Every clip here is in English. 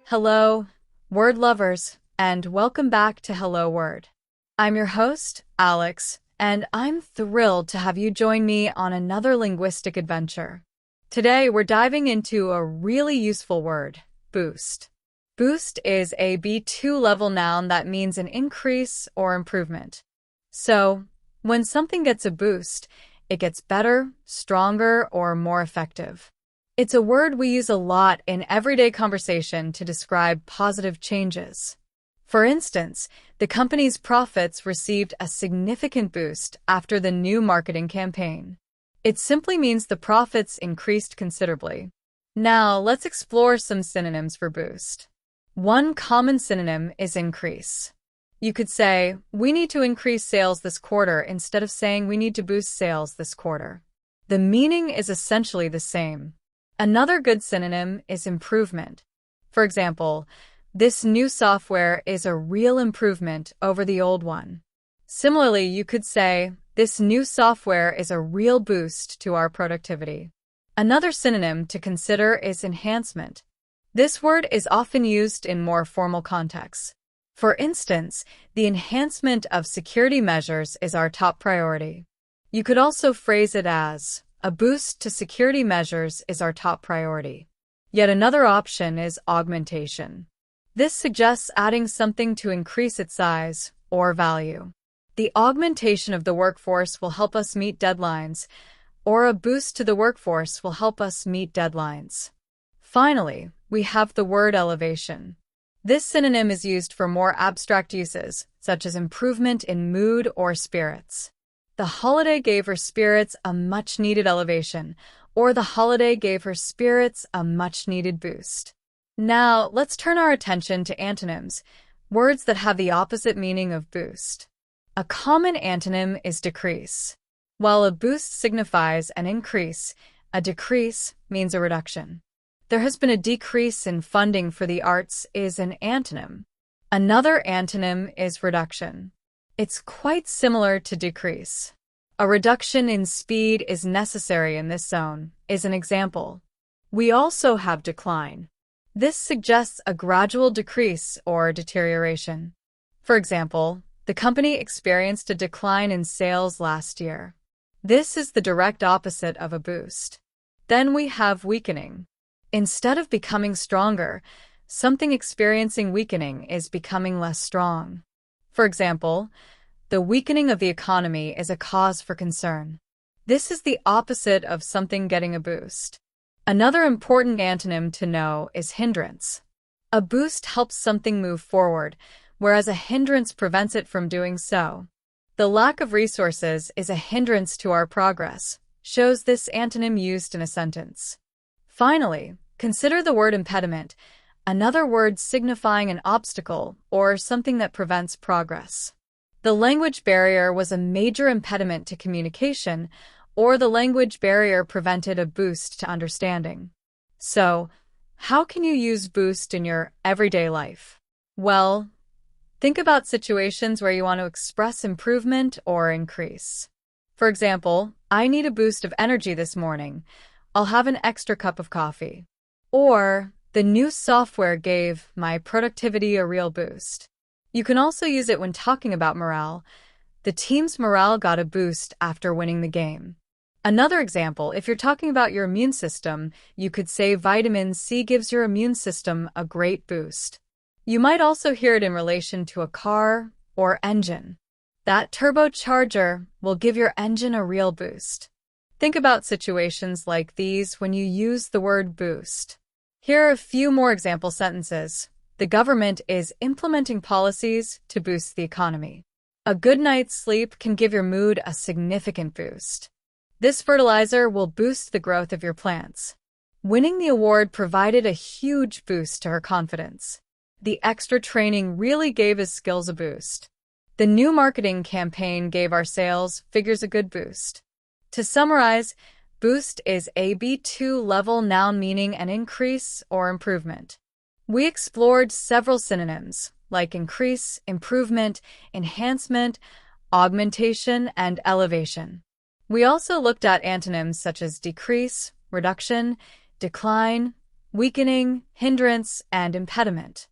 Hello, word lovers, and welcome back to Hello Word. I'm your host, Alex, and I'm thrilled to have you join me on another linguistic adventure. Today, we're diving into a really useful word, boost. Boost is a B2 level noun that means an increase or improvement. So, when something gets a boost, it gets better, stronger, or more effective. It's a word we use a lot in everyday conversation to describe positive changes. For instance, the company's profits received a significant boost after the new marketing campaign. It simply means the profits increased considerably. Now, let's explore some synonyms for boost. One common synonym is increase. You could say, we need to increase sales this quarter instead of saying we need to boost sales this quarter. The meaning is essentially the same. Another good synonym is improvement. For example, this new software is a real improvement over the old one. Similarly, you could say, this new software is a real boost to our productivity. Another synonym to consider is enhancement. This word is often used in more formal contexts. For instance, the enhancement of security measures is our top priority. You could also phrase it as, a boost to security measures is our top priority. Yet another option is augmentation. This suggests adding something to increase its size or value. The augmentation of the workforce will help us meet deadlines, or a boost to the workforce will help us meet deadlines. Finally, we have the word elevation. This synonym is used for more abstract uses, such as improvement in mood or spirits. The holiday gave her spirits a much-needed elevation, or the holiday gave her spirits a much-needed boost. Now, let's turn our attention to antonyms, words that have the opposite meaning of boost. A common antonym is decrease. While a boost signifies an increase, a decrease means a reduction. There has been a decrease in funding for the arts is an antonym. Another antonym is reduction. It's quite similar to decrease. A reduction in speed is necessary in this zone is an example. We also have decline. This suggests a gradual decrease or deterioration. For example, the company experienced a decline in sales last year. This is the direct opposite of a boost. Then we have weakening. Instead of becoming stronger, something experiencing weakening is becoming less strong. For example, the weakening of the economy is a cause for concern. This is the opposite of something getting a boost. Another important antonym to know is hindrance. A boost helps something move forward, whereas a hindrance prevents it from doing so. The lack of resources is a hindrance to our progress, shows this antonym used in a sentence. Finally, consider the word impediment, another word signifying an obstacle or something that prevents progress. The language barrier was a major impediment to communication, or the language barrier prevented a boost to understanding. So, how can you use boost in your everyday life? Well, think about situations where you want to express improvement or increase. For example, I need a boost of energy this morning. I'll have an extra cup of coffee. Or, the new software gave my productivity a real boost. You can also use it when talking about morale. The team's morale got a boost after winning the game. Another example, if you're talking about your immune system, you could say vitamin C gives your immune system a great boost. You might also hear it in relation to a car or engine. That turbocharger will give your engine a real boost. Think about situations like these when you use the word boost. Here are a few more example sentences. The government is implementing policies to boost the economy. A good night's sleep can give your mood a significant boost. This fertilizer will boost the growth of your plants. Winning the award provided a huge boost to her confidence. The extra training really gave his skills a boost. The new marketing campaign gave our sales figures a good boost. To summarize, boost is a B2 level noun meaning an increase or improvement. We explored several synonyms like increase, improvement, enhancement, augmentation, and elevation. We also looked at antonyms such as decrease, reduction, decline, weakening, hindrance, and impediment.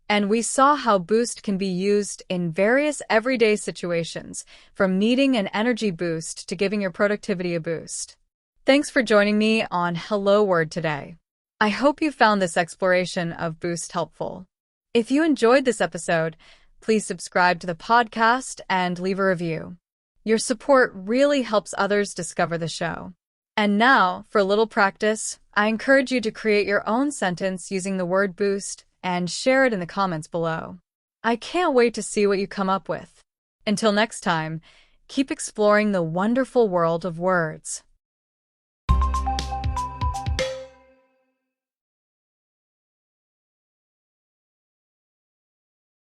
And we saw how boost can be used in various everyday situations, from needing an energy boost to giving your productivity a boost. Thanks for joining me on Hello Word today. I hope you found this exploration of boost helpful. If you enjoyed this episode, please subscribe to the podcast and leave a review. Your support really helps others discover the show. And now, for a little practice, I encourage you to create your own sentence using the word boost and share it in the comments below. I can't wait to see what you come up with. Until next time, keep exploring the wonderful world of words.